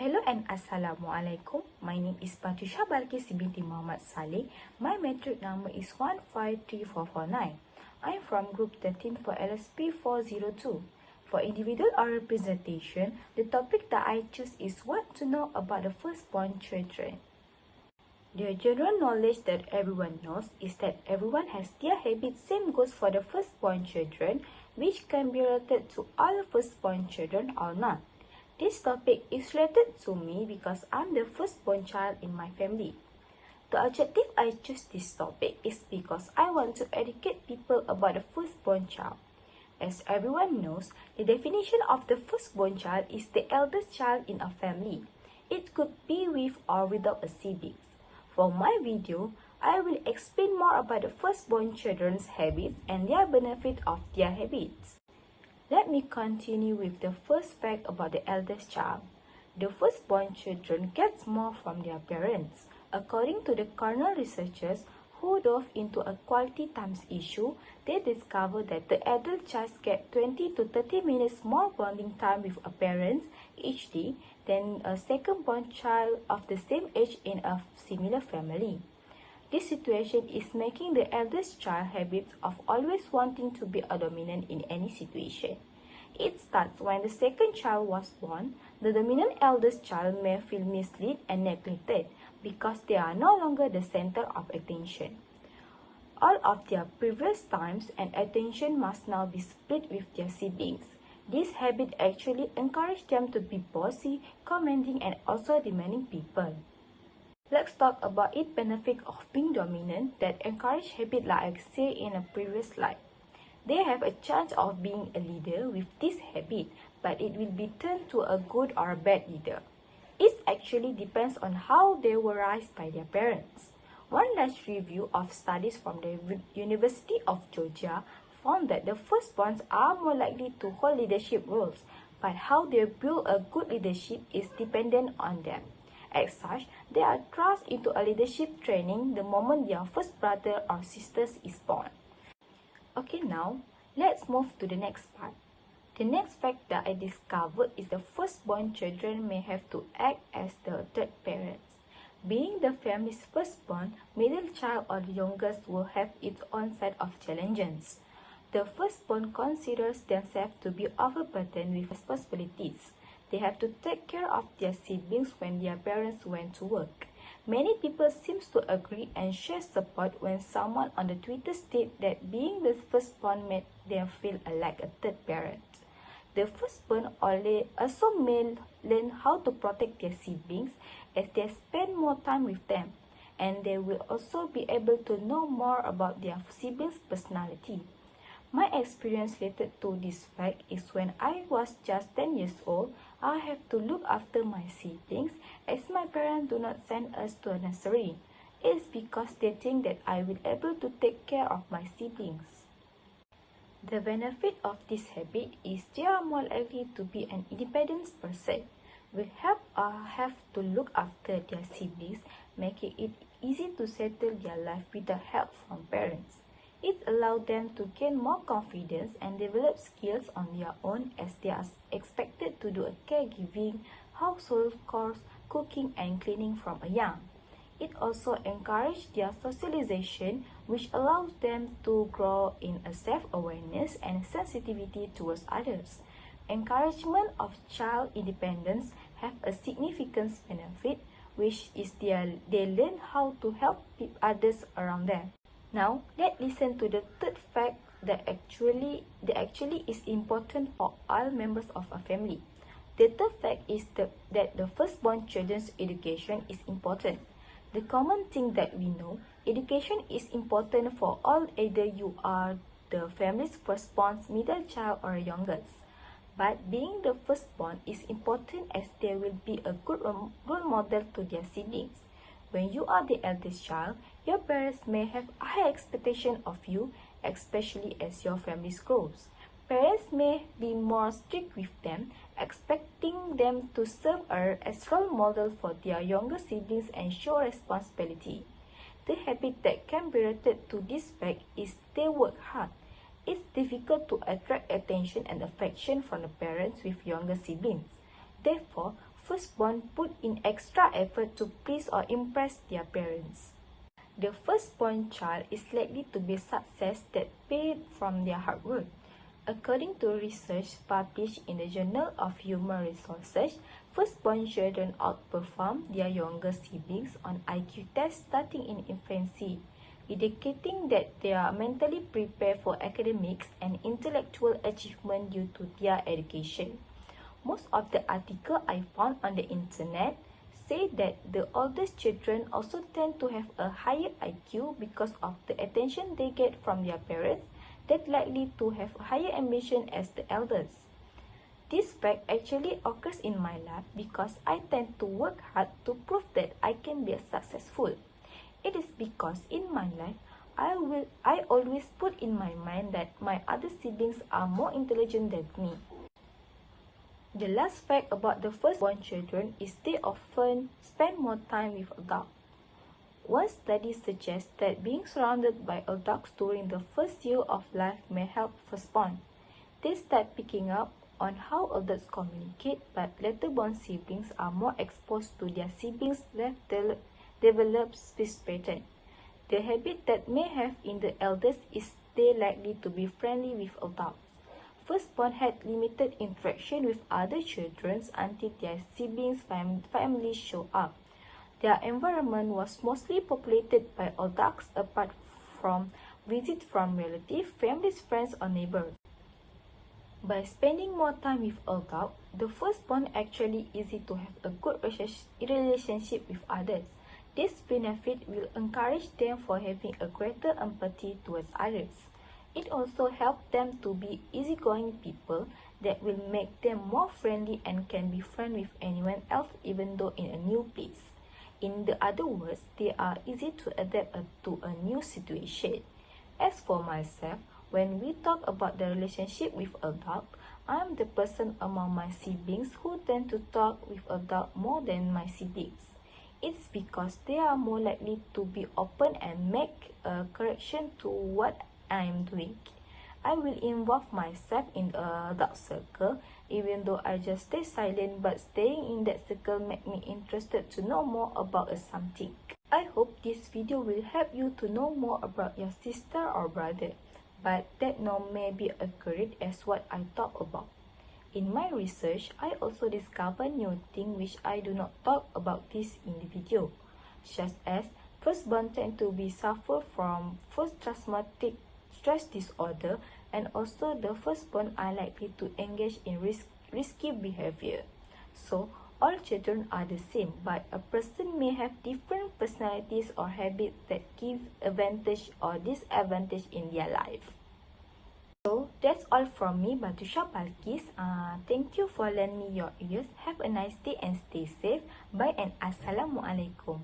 Hello and Assalamualaikum. My name is Patricia Balkis binti Muhammad Saleh. My metric number is 153449. I am from Group 13 for LSP 402. For individual oral presentation, the topic that I choose is what to know about the firstborn children. The general knowledge that everyone knows is that everyone has their habits. Same goes for the firstborn children, which can be related to all firstborn children or not. This topic is related to me because I'm the firstborn child in my family. The objective I choose this topic is because I want to educate people about the firstborn child. As everyone knows, the definition of the firstborn child is the eldest child in a family. It could be with or without a sibling. For my video, I will explain more about the firstborn children's habits and their benefit of their habits. Let me continue with the first fact about the eldest child. The firstborn children get more from their parents. According to the Cornell researchers who dove into a quality times issue, they discovered that the adult child gets 20 to 30 minutes more bonding time with a parent each day than a second-born child of the same age in a similar family. This situation is making the eldest child habits of always wanting to be a dominant in any situation. It starts when the second child was born. The dominant eldest child may feel misled and neglected because they are no longer the center of attention. All of their previous times and attention must now be split with their siblings. This habit actually encourages them to be bossy, commanding, and also demanding people. Let's talk about its benefit of being dominant that encourage habit like I said in a previous slide. They have a chance of being a leader with this habit, but it will be turned to a good or a bad leader. It actually depends on how they were raised by their parents. One last review of studies from the University of Georgia found that the firstborns are more likely to hold leadership roles, but how they build a good leadership is dependent on them. As such, they are thrust into a leadership training the moment their first brother or sister is born. Okay, now let's move to the next part. The next fact that I discovered is the firstborn children may have to act as the third parents. Being the family's firstborn, middle child or the youngest will have its own set of challenges. The firstborn considers themselves to be overburdened with responsibilities. They have to take care of their siblings when their parents went to work. Many people seem to agree and share support when someone on the Twitter states that being the firstborn made them feel like a third parent. The firstborn also may learn how to protect their siblings as they spend more time with them, and they will also be able to know more about their siblings' personality. My experience related to this fact is when I was just 10 years old, I have to look after my siblings as my parents do not send us to a nursery. It's because they think that I will be able to take care of my siblings. The benefit of this habit is they are more likely to be an independent person. Will help have to look after their siblings, making it easy to settle their life without help from parents. It allows them to gain more confidence and develop skills on their own as they are expected to do a caregiving, household chores, cooking and cleaning from a young. It also encourages their socialization, which allows them to grow in a self-awareness and sensitivity towards others. Encouragement of child independence have a significant benefit, which is they learn how to help others around them. Now, let's listen to the third fact that actually is important for all members of a family. The third fact is that the firstborn children's education is important. The common thing that we know, education is important for all, either you are the family's firstborn, middle child or youngest. But being the firstborn is important as they will be a good role model to their siblings. When you are the eldest child, your parents may have high expectations of you, especially as your family grows. Parents may be more strict with them, expecting them to serve as role models for their younger siblings and show responsibility. The habit that can be related to this fact is they work hard. It's difficult to attract attention and affection from the parents with younger siblings. Therefore, firstborn put in extra effort to please or impress their parents. The firstborn child is likely to be success that paid from their hard work. According to research published in the Journal of Human Resources, firstborn children outperform their younger siblings on IQ tests starting in infancy, indicating that they are mentally prepared for academics and intellectual achievement due to their education. Most of the articles I found on the internet say that the oldest children also tend to have a higher IQ because of the attention they get from their parents, that likely to have higher ambition as the elders. This fact actually occurs in my life because I tend to work hard to prove that I can be successful. It is because in my life, I always put in my mind that my other siblings are more intelligent than me. The last fact about the firstborn children is they often spend more time with adults. One study suggests that being surrounded by adults during the first year of life may help firstborn. They start picking up on how adults communicate, but later-born siblings are more exposed to their siblings' less developed speech pattern. The habit that may have in the eldest is they likely to be friendly with adults. Firstborn had limited interaction with other children until their siblings' families show up. Their environment was mostly populated by adults apart from visits from relatives, families, friends, or neighbors. By spending more time with adults, the firstborn actually easy to have a good relationship with others. This benefit will encourage them for having a greater empathy towards others. It also helps them to be easygoing people that will make them more friendly and can be friends with anyone else even though in a new place. In the other words, they are easy to adapt to a new situation. As for myself, when we talk about the relationship with adults, I am the person among my siblings who tend to talk with adults more than my siblings. It's because they are more likely to be open and make a correction to what I am doing. I will involve myself in a adult circle, even though I just stay silent, but staying in that circle make me interested to know more about something. I hope this video will help you to know more about your sister or brother, but that not may be accurate as what I talk about. In my research, I also discover new things which I do not talk about this in the video, such as firstborn tend to be suffer from post-traumatic stress disorder, and also the firstborn are likely to engage in risky behavior. So, all children are the same, but a person may have different personalities or habits that give advantage or disadvantage in their life. So, that's all from me, Batusha Balkis. Thank you for lending me your ears. Have a nice day and stay safe. Bye and Assalamualaikum.